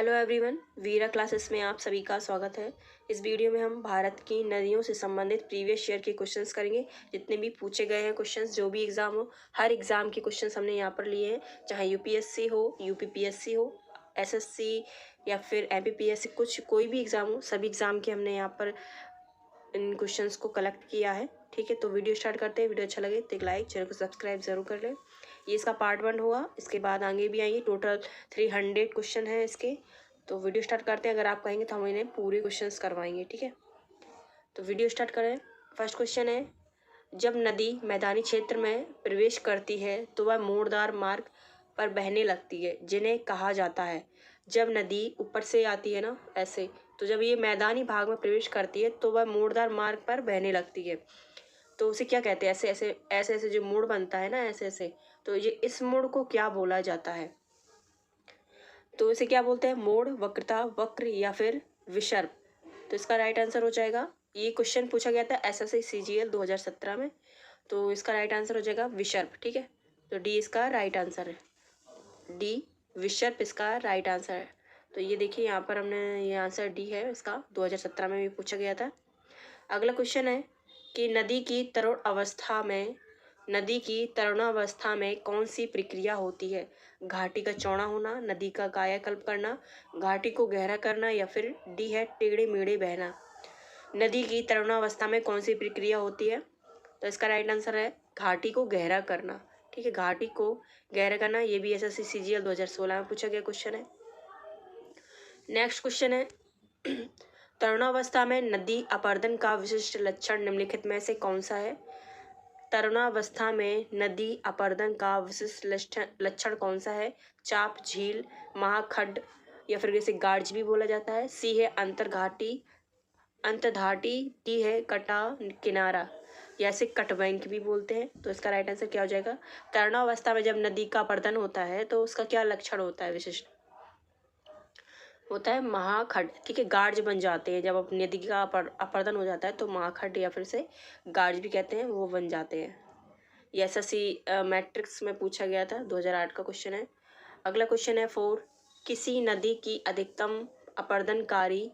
Hello everyone, वीरा classes में आप सभी का स्वागत है। इस वीडियो में हम भारत की नदियों से संबंधित प्रीवियस ईयर के क्वेश्चंस करेंगे। जितने भी पूछे गए हैं क्वेश्चंस, जो भी एग्ज़ाम हो, हर एग्ज़ाम के क्वेश्चंस हमने यहाँ पर लिए हैं। चाहे यूपीएससी हो, यूपीपीएससी हो, एसएससी या फिर एमपीपीएससी, कुछ कोई भी एग्ज़ाम हो, सभी एग्ज़ाम के हमने यहाँ पर इन क्वेश्चंस को कलेक्ट किया है। ठीक है, तो वीडियो स्टार्ट करते हैं। वीडियो अच्छा लगे तो एक लाइक, चैनल को सब्सक्राइब ज़रूर कर लें। ये इसका पार्ट 1 हुआ, इसके बाद आगे भी आएंगे। टोटल 300 क्वेश्चन है इसके। तो वीडियो स्टार्ट करते हैं। अगर आप कहेंगे तो हम इन्हें पूरे क्वेश्चंस करवाएंगे। ठीक है, तो वीडियो स्टार्ट करें। फर्स्ट क्वेश्चन है, जब नदी मैदानी क्षेत्र में प्रवेश करती है तो वह मोड़दार मार्ग पर बहने लगती है, जिन्हें कहा जाता है। जब नदी ऊपर से आती है ना, ऐसे, तो जब ये मैदानी भाग में प्रवेश करती है तो वह मोड़दार मार्ग पर बहने लगती है। तो उसे क्या कहते हैं? ऐसे ऐसे ऐसे ऐसे जो मोड़ बनता है ना, ऐसे ऐसे, तो ये इस मोड़ को क्या बोला जाता है? तो इसे क्या बोलते हैं? मोड़, वक्रता, वक्र या फिर विसर्प। तो इसका राइट आंसर हो जाएगा, ये क्वेश्चन पूछा गया था एसएससी सीजीएल 2017 में, तो इसका राइट आंसर हो जाएगा विसर्प। ठीक है, तो डी इसका राइट आंसर है। डी विसर्प इसका राइट आंसर है। तो ये देखिए, यहाँ पर हमने ये आंसर डी है इसका, 2017 में भी पूछा गया था। अगला क्वेश्चन है कि नदी की तरुणावस्था में कौन सी प्रक्रिया होती है? घाटी का चौड़ा होना, नदी का कायाकल्प करना, घाटी को गहरा करना या फिर डी है टेढ़े मेढ़े बहना। नदी की तरुणावस्था में कौन सी प्रक्रिया होती है? तो इसका राइट आंसर है घाटी को गहरा करना। ठीक है, घाटी को गहरा करना। ये भी एसएससी सीजीएल 2016 में पूछा गया क्वेश्चन है। नेक्स्ट क्वेश्चन है, तरुणावस्था में नदी अपरदन का विशिष्ट लक्षण निम्नलिखित में से कौन सा है? तरुणावस्था में नदी अपरदन का विशिष्ट लक्षण कौन सा है? चाप, झील, महाखड्ड या फिर इसे गार्ज भी बोला जाता है। सी है अंतर्घाटी, डी है कटा किनारा, या इसे कट बैंक भी बोलते हैं। तो इसका राइट आंसर क्या हो जाएगा? तरुणावस्था में जब नदी का अपरदन होता है तो उसका क्या लक्षण होता है? विशिष्ट होता है महाखड्ड। ठीक है, गार्ज बन जाते हैं। जब अपनी नदी का अपरदन हो जाता है तो महाखड्ड या फिर से गार्ज भी कहते हैं, वो बन जाते हैं। ये एसएससी मैट्रिक्स में पूछा गया था, 2008 का क्वेश्चन है। अगला क्वेश्चन है 4, किसी नदी की अधिकतम अपरदनकारी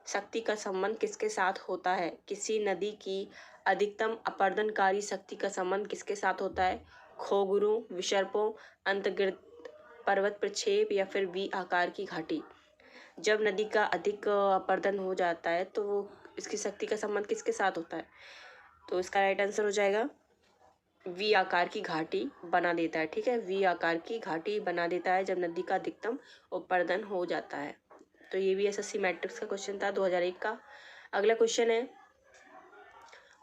शक्ति का संबंध किसके साथ होता है? किसी नदी की अधिकतम अपरदनकारी शक्ति का संबंध किसके साथ होता है? खोगुरों, विसर्पों, अंतर्गत पर्वत प्रक्षेप या फिर वी आकार की घाटी। जब नदी का अधिक अपरदन हो जाता है तो वो इसकी शक्ति का संबंध किसके साथ होता है? तो इसका राइट आंसर हो जाएगा वी आकार की घाटी बना देता है। ठीक है, वी आकार की घाटी बना देता है जब नदी का अधिकतम अपरदन हो जाता है। तो ये भी एसएससी मैट्रिक्स का क्वेश्चन था, 2001 का। अगला क्वेश्चन है,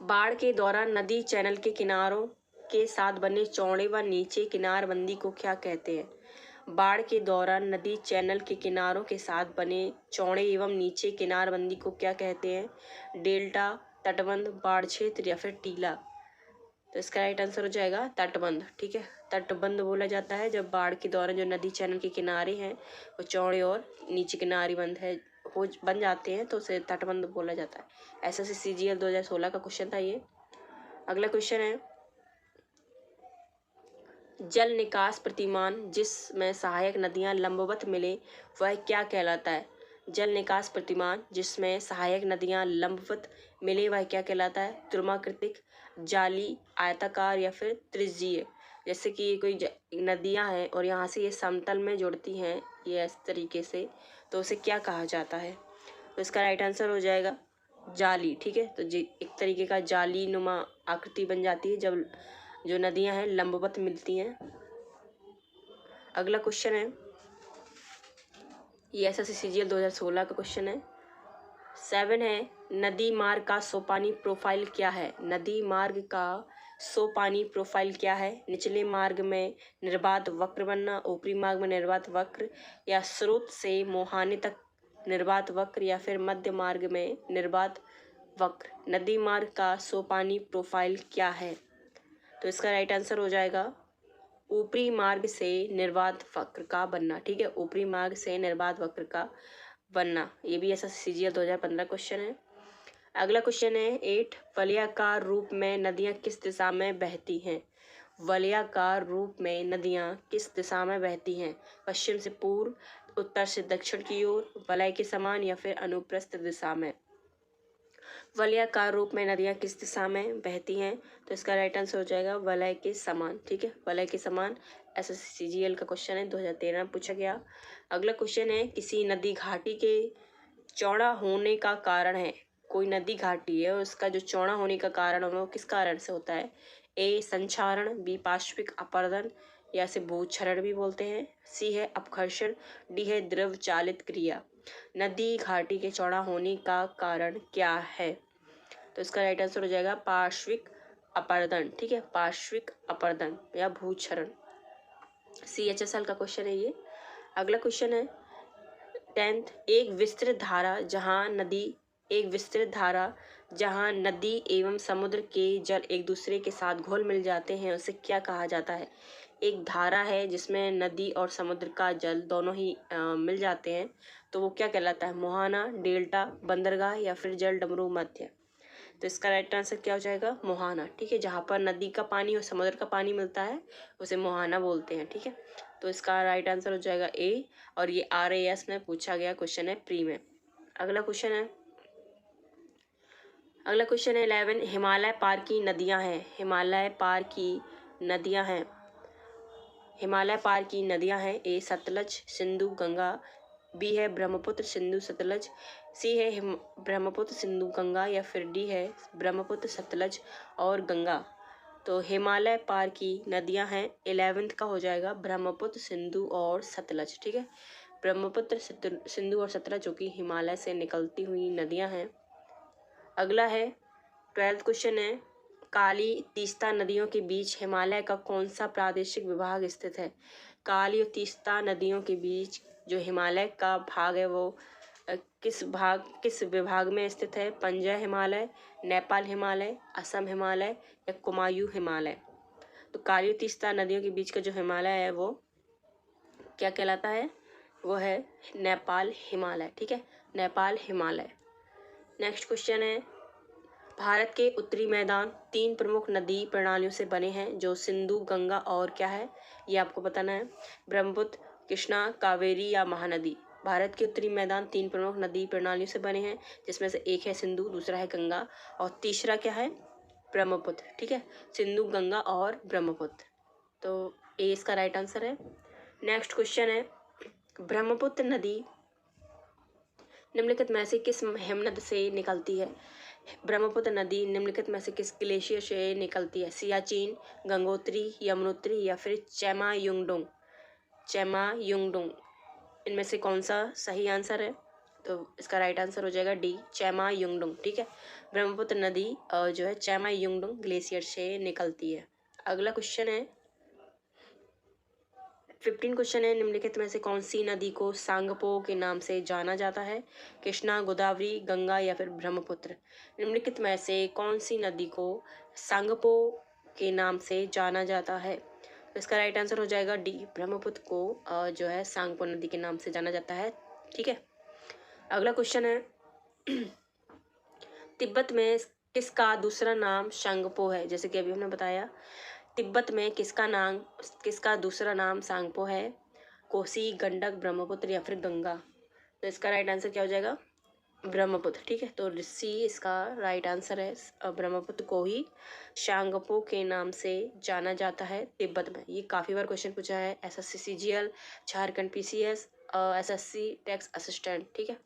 बाढ़ के दौरान नदी चैनल के किनारों के साथ बने चौड़े व नीचे किनारबंदी को क्या कहते हैं? बाढ़ के दौरान नदी चैनल के किनारों के साथ बने चौड़े एवं नीचे किनारबंदी को क्या कहते हैं? डेल्टा, तटबंध, बाढ़ क्षेत्र या फिर टीला। तो इसका राइट आंसर हो जाएगा तटबंध। ठीक है, तटबंध बोला जाता है जब बाढ़ के दौरान जो नदी चैनल के किनारे हैं वो चौड़े और नीचे किनारीबंद है हो बन जाते हैं, तो उसे तटबंध बोला जाता है। एसएससी सीजीएल 2016 का क्वेश्चन था ये। अगला क्वेश्चन है, जल निकास प्रतिमान जिसमें सहायक नदियां लंबवत मिले वह क्या कहलाता है? जल निकास प्रतिमान जिसमें सहायक नदियां लंबवत मिले वह क्या कहलाता है? ध्रुवाकृतिक, जाली, आयताकार या फिर त्रिज्यीय। जैसे कि कोई नदियां हैं और यहाँ से ये समतल में जुड़ती हैं, ये इस तरीके से, तो उसे क्या कहा जाता है? तो इसका राइट आंसर हो जाएगा जाली। ठीक है, तो एक तरीके का जाली नुमा आकृति बन जाती है जब जो नदियां हैं लंबवत मिलती हैं। अगला क्वेश्चन है, ये एसएससी सीजीएल 2016 का क्वेश्चन है। 7 है, नदी मार्ग का सोपानी प्रोफाइल क्या है? नदी मार्ग का सोपानी प्रोफाइल क्या है? निचले मार्ग में निर्बाध वक्र बनना, ऊपरी मार्ग में निर्बाध वक्र, या स्रोत से मुहाने तक निर्बाध वक्र, या फिर मध्य मार्ग में निर्बाध वक्र। नदी मार्ग का सोपानी प्रोफाइल क्या है? तो इसका राइट आंसर हो जाएगा ऊपरी मार्ग से निर्बाध वक्र का बनना। ठीक है, ऊपरी मार्ग से निर्बाध वक्र का बनना। ये भी ऐसा सीजीएल 2015 क्वेश्चन है। अगला क्वेश्चन है 8, वलयाकार रूप में नदियां किस दिशा में बहती हैं? वलयाकार रूप में नदियां किस दिशा में बहती हैं? पश्चिम से पूर्व, उत्तर से दक्षिण की ओर, वलय के समान या फिर अनुप्रस्थ दिशा में। वलयाकार रूप में नदियाँ किस दिशा में बहती हैं? तो इसका राइट आंसर हो जाएगा वलय के समान। ठीक है, वलय के समान। SSCGL का क्वेश्चन है, 2013 में पूछा गया। अगला क्वेश्चन है, किसी नदी घाटी के चौड़ा होने का कारण है। कोई नदी घाटी है, उसका जो चौड़ा होने का कारण है वो किस कारण से होता है? A संक्षारण, B पार्श्विक अपरदन, या से भूक्षरण भी बोलते हैं, C है अपघर्षण, D है द्रव चालित क्रिया। नदी घाटी के चौड़ा होने का कारण क्या है? तो इसका राइट आंसर हो जाएगा पार्श्विक अपरदन। ठीक है, पार्श्विक अपरदन या भूक्षरण। CHSL का क्वेश्चन है ये। अगला क्वेश्चन है 10th, एक विस्तृत धारा जहाँ नदी एवं समुद्र के जल एक दूसरे के साथ घुल मिल जाते हैं, उसे क्या कहा जाता है? एक धारा है जिसमें नदी और समुद्र का जल दोनों ही मिल जाते हैं, तो वो क्या कहलाता है? मुहाना, डेल्टा, बंदरगाह या फिर जल डमरू मध्य। तो इसका राइट आंसर क्या हो जाएगा? मुहाना। ठीक है, जहाँ पर नदी का पानी और समुद्र का पानी मिलता है उसे मुहाना बोलते हैं। ठीक है, तो इसका राइट आंसर हो जाएगा A, और ये RAS में पूछा गया क्वेश्चन है, प्री में। अगला क्वेश्चन है 11, हिमालय पार की नदियाँ हैं। हिमालय पार की नदियाँ हैं। A सतलज, सिंधु, गंगा, B है ब्रह्मपुत्र, सिंधु, सतलज, C है ब्रह्मपुत्र, सिंधु, गंगा, या फिर D है ब्रह्मपुत्र, सतलज और गंगा। तो हिमालय पार की नदियां हैं, 11th का हो जाएगा ब्रह्मपुत्र, सिंधु और सतलज। ठीक है, ब्रह्मपुत्र, सिंधु और सतलज जो कि हिमालय से निकलती हुई नदियां हैं। अगला है 12th क्वेश्चन है, काली तीस्ता नदियों के बीच हिमालय का कौन सा प्रादेशिक विभाग स्थित है? काली और तीस्ता नदियों के बीच जो हिमालय का भाग है वो किस विभाग में स्थित है? पंजा हिमालय, नेपाल हिमालय, असम हिमालय या कुमायूं हिमालय। तो काली और तीस्ता नदियों के बीच का जो हिमालय है वो क्या कहलाता है? वो है नेपाल हिमालय। ठीक है, नेपाल हिमालय। नेक्स्ट क्वेश्चन है, भारत के उत्तरी मैदान 3 प्रमुख नदी प्रणालियों से बने हैं, जो सिंधु, गंगा और क्या है? ये आपको बताना है, ब्रह्मपुत्र, कृष्णा, कावेरी या महानदी। भारत के उत्तरी मैदान 3 प्रमुख नदी प्रणालियों से बने हैं, जिसमें से एक है सिंधु, दूसरा है गंगा और तीसरा क्या है? ब्रह्मपुत्र। ठीक है, सिंधु, गंगा और ब्रह्मपुत्र। तो ए इसका राइट आंसर है। नेक्स्ट क्वेश्चन है, ब्रह्मपुत्र नदी निम्नलिखित में से किस हिमनद से निकलती है? ब्रह्मपुत्र नदी निम्नलिखित में से किस ग्लेशियर से निकलती है? सियाचिन, गंगोत्री, यमुनोत्री या फिर चेमायुंगडोंग। इनमें से कौन सा सही आंसर है? तो इसका राइट आंसर हो जाएगा D, चेमायुंगडोंग। ठीक है, ब्रह्मपुत्र नदी जो है चेमायुंगडोंग ग्लेशियर से निकलती है। अगला क्वेश्चन है 15 क्वेश्चन है, निम्नलिखित में से कौन सी नदी को सांगपो के नाम से जाना जाता है? कृष्णा, गोदावरी, गंगा या फिर ब्रह्मपुत्र। निम्नलिखित में से कौन सी नदी को सांगपो के नाम से जाना जाता है? तो इसका राइट आंसर हो जाएगा D, ब्रह्मपुत्र को जो है सांगपो नदी के नाम से जाना जाता है। ठीक है, अगला क्वेश्चन है तिब्बत में किसका दूसरा नाम सांगपो है? जैसे कि अभी हमने बताया, तिब्बत में किसका दूसरा नाम सांगपो है? कोसी, गंडक, ब्रह्मपुत्र या फिर गंगा। तो इसका राइट आंसर क्या हो जाएगा? ब्रह्मपुत्र। ठीक है, तो C इसका राइट आंसर है। ब्रह्मपुत्र को ही सांगपो के नाम से जाना जाता है तिब्बत में। ये काफ़ी बार क्वेश्चन पूछा है, SSC CGL, Jharkhand PCS, SSC tax assistant. ठीक है,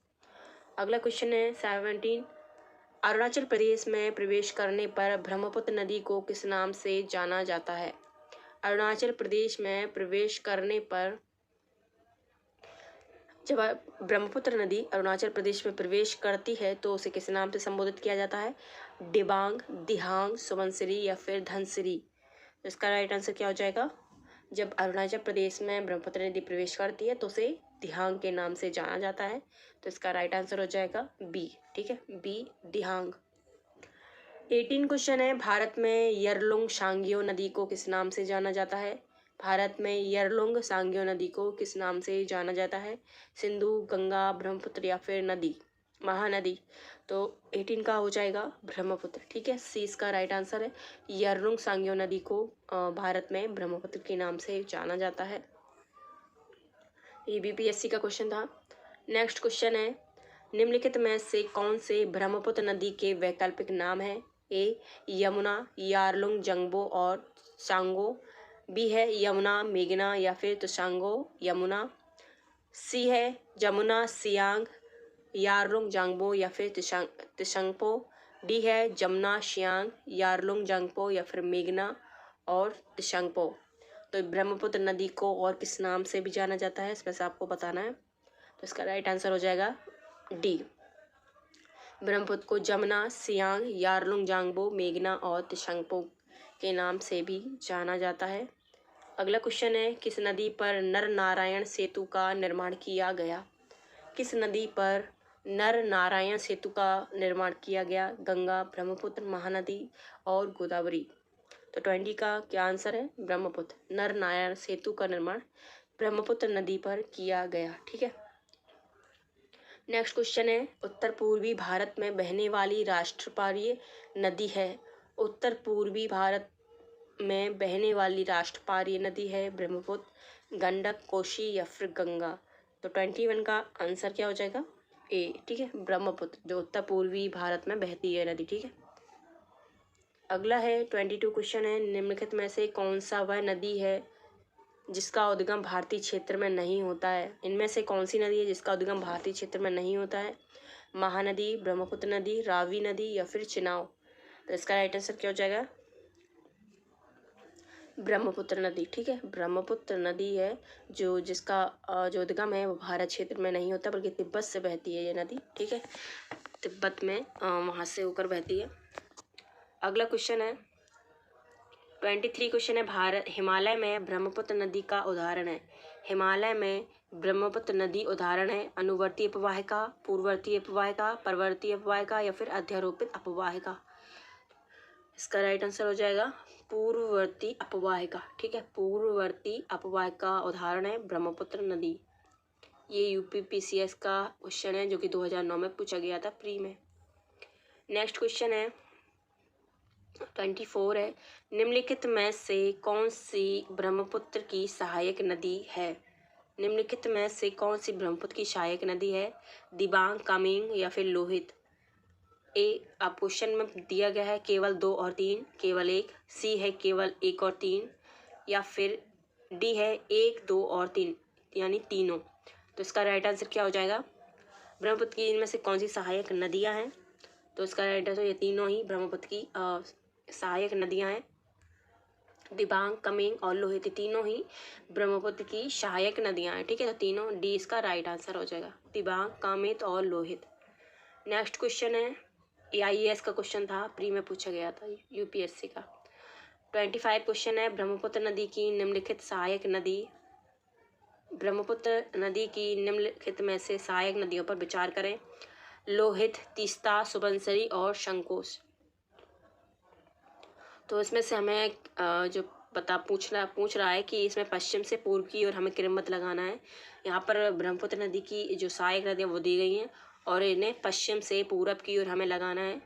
अगला क्वेश्चन है 17, अरुणाचल प्रदेश में प्रवेश करने पर ब्रह्मपुत्र नदी को किस नाम से जाना जाता है? अरुणाचल प्रदेश में प्रवेश करने पर जब ब्रह्मपुत्र नदी अरुणाचल प्रदेश में प्रवेश करती है तो उसे किस नाम से संबोधित किया जाता है? डिबांग, दिहांग, सुबनसिरी या फिर धनसिरी। तो इसका राइट आंसर क्या हो जाएगा? जब अरुणाचल प्रदेश में ब्रह्मपुत्र नदी प्रवेश करती है तो उसे दिहांग के नाम से जाना जाता है। तो इसका राइट आंसर हो जाएगा B। ठीक है, B, दिहांग। 18 क्वेश्चन है, भारत में यरलुंग सांगियो नदी को किस नाम से जाना जाता है? भारत में यरलुंग सांगियो नदी को किस नाम से जाना जाता है? सिंधु, गंगा, ब्रह्मपुत्र या फिर महानदी। तो 18 का हो जाएगा ब्रह्मपुत्र। ठीक है, C इसका राइट आंसर है। यरलुंग सांगियो नदी को भारत में ब्रह्मपुत्र के नाम से जाना जाता है। ये बीपीएससी का क्वेश्चन था। नेक्स्ट क्वेश्चन है, निम्नलिखित में से कौन से ब्रह्मपुत्र नदी के वैकल्पिक नाम है? ए यमुना, यारलुंग, जंगबो और सांगो। बी है यमुना, मेघना या फिर तुशांगो, यमुना। सी है जमुना, सियांग, यारलुंग, जांगबो या फिर तिशंगपो। डी है जमुना, सियांग, यारलुंग, जांगपो या फिर मेघना और तिशंगपो। तो ब्रह्मपुत्र नदी को और किस नाम से भी जाना जाता है, इसमें से आपको बताना है। तो इसका राइट आंसर हो जाएगा डी। ब्रह्मपुत्र को जमुना, सियांग, यारलुंग, जांगबो, मेघना और तिशंगपो के नाम से भी जाना जाता है। अगला क्वेश्चन है, किस नदी पर नर नारायण सेतु का निर्माण किया गया? किस नदी पर नर नारायण सेतु का निर्माण किया गया? गंगा, ब्रह्मपुत्र, महानदी और गोदावरी। तो 20 का क्या आंसर है? ब्रह्मपुत्र। नर नारायण सेतु का निर्माण ब्रह्मपुत्र नदी पर किया गया। ठीक है। नेक्स्ट क्वेश्चन है, उत्तर पूर्वी भारत में बहने वाली राष्ट्रपारीय नदी है। उत्तर पूर्वी भारत में बहने वाली राष्ट्रपारीय नदी है ब्रह्मपुत्र, गंडक, कोसी या फिर गंगा। तो 21 का आंसर क्या हो जाएगा? ए। ठीक है, ब्रह्मपुत्र, जो उत्तर पूर्वी भारत में बहती है नदी। ठीक है। अगला है 22 क्वेश्चन है, निम्नलिखित में से कौन सा वह नदी है जिसका उद्गम भारतीय क्षेत्र में नहीं होता है? इनमें से कौन सी नदी है जिसका उद्गम भारतीय क्षेत्र में नहीं होता है? महानदी, ब्रह्मपुत्र नदी, रावी नदी या फिर चिनाव। तो इसका राइट आंसर क्या हो जाएगा? ब्रह्मपुत्र नदी। ठीक है, ब्रह्मपुत्र नदी है जिसका जो उद्गम है वो भारत क्षेत्र में नहीं होता बल्कि तिब्बत से बहती है ये नदी। ठीक है, तिब्बत में वहाँ से होकर बहती है। अगला क्वेश्चन है 23 क्वेश्चन है, भारत हिमालय में ब्रह्मपुत्र नदी का उदाहरण है। हिमालय में ब्रह्मपुत्र नदी उदाहरण है अनुवर्ती अपवाहिका, पूर्ववर्ती अपवाहिका, परवर्ती अपवाहिका या फिर अध्यारोपित अपवाहिका। इसका राइट आंसर हो जाएगा पूर्ववर्ती अपवाहिका। ठीक है, पूर्ववर्ती अपवाहिका उदाहरण है ब्रह्मपुत्र नदी। ये यूपीपीसीएस का क्वेश्चन है जो कि 2009 में पूछा गया था प्री में। नेक्स्ट क्वेश्चन है 24 है, निम्नलिखित में से कौन सी ब्रह्मपुत्र की सहायक नदी है? निम्नलिखित में से कौन सी ब्रह्मपुत्र की सहायक नदी है? दिबांग, कामेंग या फिर लोहित। ए आप क्वेश्चन में दिया गया है केवल 2 और 3, केवल 1। सी है केवल 1 और 3 या फिर डी है 1, 2 और 3 यानी तीनों। तो इसका राइट आंसर क्या हो जाएगा? ब्रह्मपुत्र की इनमें से कौन सी सहायक नदियां हैं? तो इसका राइट आंसर ये तीनों ही ब्रह्मपुत्र की सहायक नदियां हैं। दिबांग, कमेंग और लोहित, तीनों ही ब्रह्मपुत्र की सहायक नदियां हैं। ठीक है, तो तीनों, डी इसका राइट आंसर हो जाएगा, दिबांग, कामेत और लोहित। नेक्स्ट क्वेश्चन है, AIAS का क्वेश्चन था, प्री में पूछा गया था यूपीएससी का। 25 क्वेश्चन है, ब्रह्मपुत्र नदी की निम्नलिखित सहायक नदी। ब्रह्मपुत्र नदी की निम्नलिखित में से सहायक नदियों पर विचार करें। लोहित, तीस्ता, सुबनसिरी और शंकोश। तो इसमें से हमें जो पूछ रहा है कि इसमें पश्चिम से पूर्व की ओर हमें किरमत लगाना है। यहाँ पर ब्रह्मपुत्र नदी की जो सहायक नदियाँ वो दी गई हैं और इन्हें पश्चिम से पूरब की ओर हमें लगाना है।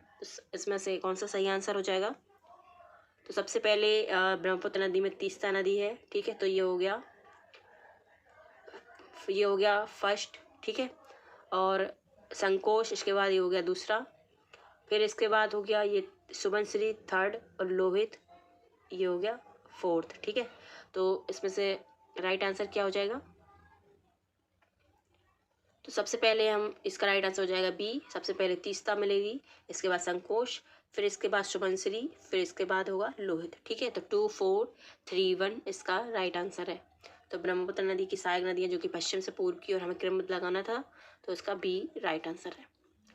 इसमें से कौन सा सही आंसर हो जाएगा? तो सबसे पहले ब्रह्मपुत्र नदी में तीस्ता नदी है। ठीक है, तो ये हो गया फर्स्ट। ठीक है, और संकोश इसके बाद ये हो गया दूसरा, फिर इसके बाद हो गया ये सुबनसिरी थर्ड और लोहित ये हो गया फोर्थ। ठीक है, तो इसमें से राइट आंसर क्या हो जाएगा? तो सबसे पहले हम इसका राइट आंसर हो जाएगा बी। सबसे पहले तीस्ता मिलेगी, इसके बाद संकोश, फिर इसके बाद सुबनसिरी, फिर इसके बाद होगा लोहित। ठीक है, तो 2, 4, 3, 1 इसका राइट आंसर है। तो ब्रह्मपुत्र नदी की सहायक नदियाँ जो कि पश्चिम से पूर्व की ओर हमें क्रमबद्ध लगाना था, तो इसका बी राइट आंसर है।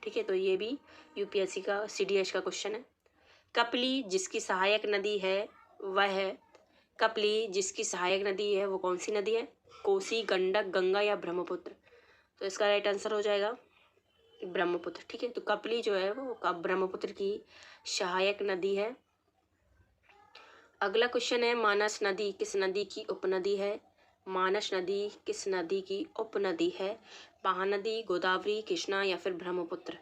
ठीक है, तो ये भी यूपीएससी का CDH का क्वेश्चन है। कपली जिसकी सहायक नदी है वह है, कपली जिसकी सहायक नदी है वो कौन सी नदी है? कोसी, गंडक, गंगा या ब्रह्मपुत्र। तो इसका राइट आंसर हो जाएगा ब्रह्मपुत्र। ठीक है, तो कपली जो है वो ब्रह्मपुत्र की सहायक नदी है। अगला क्वेश्चन है, मानस नदी किस नदी की उपनदी है? मानस नदी किस नदी की उपनदी है? महानदी, गोदावरी, कृष्णा या फिर ब्रह्मपुत्र।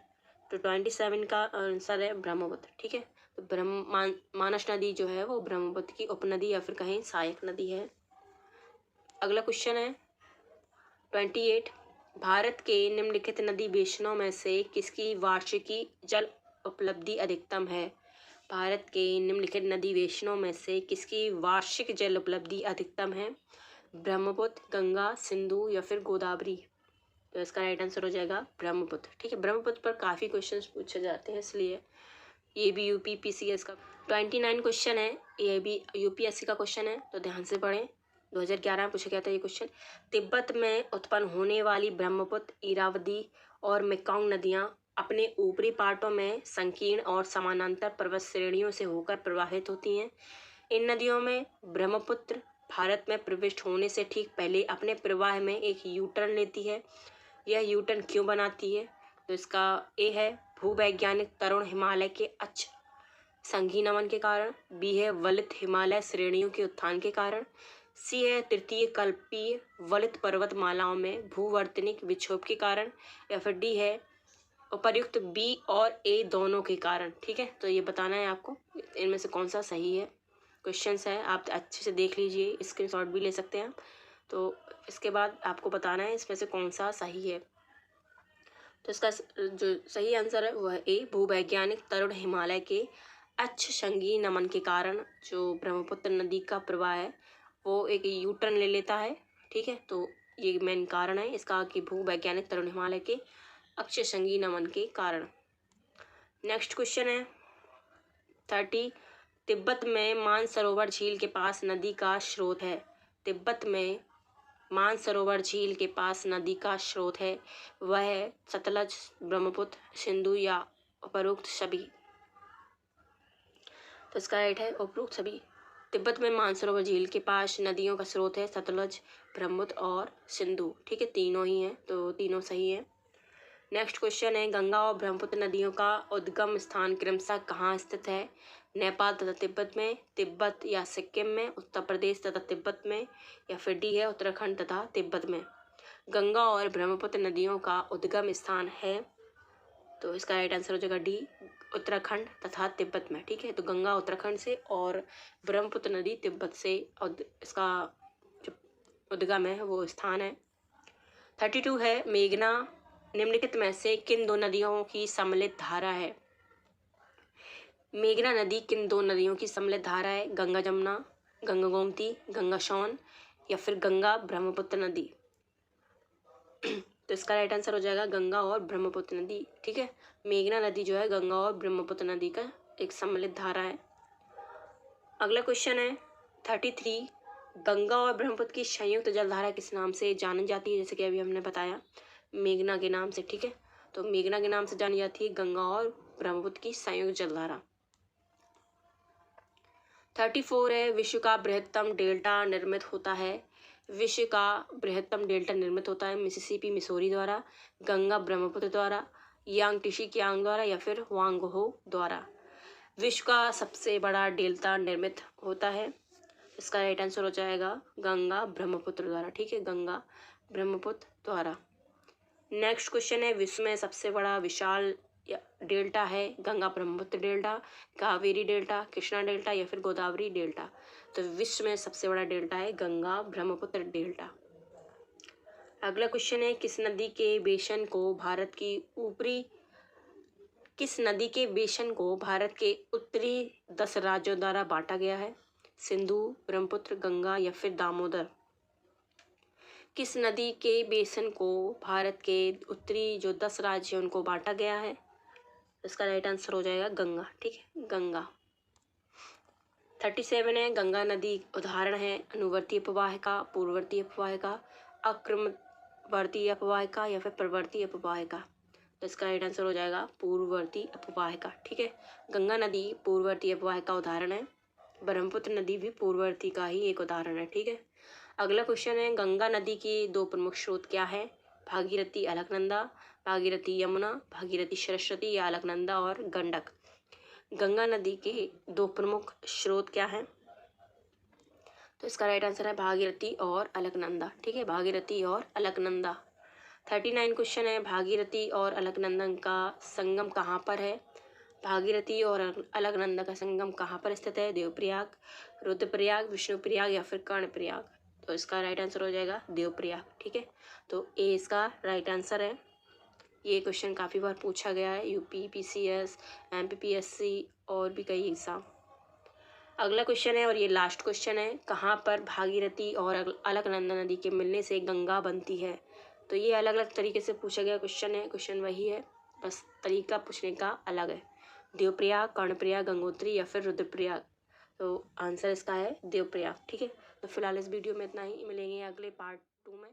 तो 27 का आंसर है ब्रह्मपुत्र। ठीक है, तो मानस नदी जो है वो ब्रह्मपुत्र की उपनदी या फिर कहीं सहायक नदी है। अगला क्वेश्चन है 28, भारत के निम्नलिखित नदी बेसिनों में से किसकी वार्षिकी जल उपलब्धि अधिकतम है? भारत के निम्नलिखित नदी बेसिनों में से किसकी वार्षिक जल उपलब्धि अधिकतम है? ब्रह्मपुत्र, गंगा, सिंधु या फिर गोदावरी? तो इसका राइट आंसर हो जाएगा ब्रह्मपुत्र। ठीक है, ब्रह्मपुत्र पर काफ़ी क्वेश्चंस पूछे जाते हैं, इसलिए ये भी यूपीपीसीएस का 29 क्वेश्चन है, ये भी यूपीएससी का क्वेश्चन है, तो ध्यान से पढ़ें। 2011 में पूछा गया था ये क्वेश्चन। तिब्बत में उत्पन्न होने वाली ब्रह्मपुत्र, इरावदी और मेकॉन्ग नदियाँ अपने ऊपरी पार्टों में संकीर्ण और समानांतर पर्वत श्रेणियों से होकर प्रवाहित होती हैं। इन नदियों में ब्रह्मपुत्र भारत में प्रविष्ट होने से ठीक पहले अपने प्रवाह में एक यू टर्न लेती है। यह यू टर्न क्यों बनाती है? तो इसका ए है भूवैज्ञानिक तरुण हिमालय के अक्ष संघी नमन के कारण, बी है वलित हिमालय श्रेणियों के उत्थान के कारण, सी है तृतीय कल्पीय वलित पर्वतमालाओं में भूवर्तनिक विक्षोभ के कारण, या फिर डी है उपर्युक्त बी और ए दोनों के कारण। ठीक है, तो ये बताना है आपको इनमें से कौन सा सही है। क्वेश्चंस है, आप अच्छे से देख लीजिए, स्क्रीनशॉट भी ले सकते हैं। तो इसके बाद आपको बताना है इसमें से कौन सा सही है। तो इसका जो सही आंसर है वह ए भूवैज्ञानिक तरुण हिमालय के अक्ष संघीय नमन के कारण जो ब्रह्मपुत्र नदी का प्रवाह है वो एक यू टर्न ले लेता है। ठीक है, तो ये मेन कारण है इसका कि भूवैज्ञानिक तरुण हिमालय के अक्ष संघीय नमन के कारण। नेक्स्ट क्वेश्चन है 30, तिब्बत में मानसरोवर झील के पास नदी का स्रोत है। तिब्बत में मानसरोवर झील के पास नदी का स्रोत है, वह है सतलज, ब्रह्मपुत्र, सिंधु या उपरोक्त सभी? तो इसका राइट है उपरोक्त सभी। तिब्बत में मानसरोवर झील के पास नदियों का स्रोत है सतलज, ब्रह्मपुत्र और सिंधु। ठीक है, तीनों ही हैं, तो तीनों सही है। नेक्स्ट क्वेश्चन है गंगा और ब्रह्मपुत्र नदियों का उद्गम स्थान क्रमशः कहाँ स्थित है? नेपाल तथा तिब्बत में, तिब्बत या सिक्किम में, उत्तर प्रदेश तथा तिब्बत में, या फिर डी है उत्तराखंड तथा तिब्बत में? गंगा और ब्रह्मपुत्र नदियों का उद्गम स्थान है, तो इसका राइट आंसर हो जाएगा डी उत्तराखंड तथा तिब्बत में। ठीक है, तो गंगा उत्तराखंड से और ब्रह्मपुत्र नदी तिब्बत से इसका जो उद्गम है वो स्थान है। 32 है मेघना निम्नलिखित में से किन दो नदियों की सम्मिलित धारा है? मेघना नदी किन दो नदियों की सम्मिलित धारा है? गंगा जमुना, गंगा गोमती, गंगा सोन या फिर गंगा ब्रह्मपुत्र नदी? तो इसका राइट आंसर हो जाएगा गंगा और ब्रह्मपुत्र नदी। ठीक है, मेघना नदी जो है गंगा और ब्रह्मपुत्र नदी का एक सम्मिलित धारा है। अगला क्वेश्चन है 33, गंगा और ब्रह्मपुत्र की संयुक्त जलधारा किस नाम से जानी जाती है? जैसे कि अभी हमने बताया मेघना के नाम से। ठीक है, तो मेघना के नाम से जानी जाती है गंगा और ब्रह्मपुत्र की संयुक्त जलधारा। 34 है विश्व का बृहत्तम डेल्टा निर्मित होता है। विश्व का बृहत्तम डेल्टा निर्मित होता है मिसिसिपी मिसौरी द्वारा, गंगा ब्रह्मपुत्र द्वारा, यांगटीसी कियांग द्वारा या फिर वांगहो द्वारा? विश्व का सबसे बड़ा डेल्टा निर्मित होता है, इसका राइट आंसर हो जाएगा गंगा ब्रह्मपुत्र द्वारा। ठीक है, गंगा ब्रह्मपुत्र द्वारा। नेक्स्ट क्वेश्चन है विश्व में सबसे बड़ा विशाल डेल्टा है Ganga Brahmaputra delta, Kaveri delta, Krishna delta या फिर गोदावरी डेल्टा? तो विश्व में सबसे बड़ा डेल्टा है गंगा ब्रह्मपुत्र डेल्टा। अगला क्वेश्चन है किस नदी के बेसिन को भारत के उत्तरी 10 राज्यों द्वारा बांटा गया है? सिंधु, ब्रह्मपुत्र, गंगा या फिर दामोदर? किस नदी के बेसिन को भारत के उत्तरी जो 10 राज्य हैं उनको बांटा गया है? इसका राइट आंसर हो जाएगा गंगा। ठीक है, गंगा। 37 है गंगा नदी उदाहरण है अनुवर्ती अपवाहिका, पूर्ववर्ती अपवाहिका, अक्रमवर्ती अपवाहिका या फिर प्रवर्ती अपवाहिका? तो इसका राइट आंसर हो जाएगा पूर्ववर्ती अपवाहिका। ठीक है, गंगा नदी पूर्ववर्ती अपवाहिका उदाहरण है, ब्रह्मपुत्र नदी भी पूर्ववर्ती का ही एक उदाहरण है। ठीक है, अगला क्वेश्चन है गंगा नदी की दो प्रमुख स्रोत क्या है? भागीरथी, अलकनंदा, भागीरथी यमुना, भागीरथी सरस्वती या अलकनंदा और गंडक? गंगा नदी के दो प्रमुख स्रोत क्या हैं? तो इसका राइट आंसर है भागीरथी और अलकनंदा। ठीक है, भागीरथी और अलकनंदा। 39 क्वेश्चन है भागीरथी और अलकनंदा का संगम कहाँ पर है? भागीरथी और अलकनंदा का संगम कहाँ पर स्थित है? देवप्रयाग, रुद्रप्रयाग, विष्णुप्रयाग या फिर कर्णप्रयाग? तो इसका राइट आंसर हो जाएगा देवप्रयाग। ठीक है, तो ए इसका राइट आंसर है। ये क्वेश्चन काफ़ी बार पूछा गया है, यूपी, पीसीएस, एमपीपीएससी और भी कई एग्ज़ाम। अगला क्वेश्चन है और ये लास्ट क्वेश्चन है, कहाँ पर भागीरथी और अलकनंदा नदी के मिलने से गंगा बनती है? तो ये अलग अलग तरीके से पूछा गया क्वेश्चन है, क्वेश्चन वही है, बस तरीका पूछने का अलग है। देवप्रयाग, कर्णप्रयाग, गंगोत्री या फिर रुद्रप्रयाग? तो आंसर इसका है देवप्रयाग। ठीक है, तो फिलहाल इस वीडियो में इतना ही, मिलेंगे अगले पार्ट 2 में।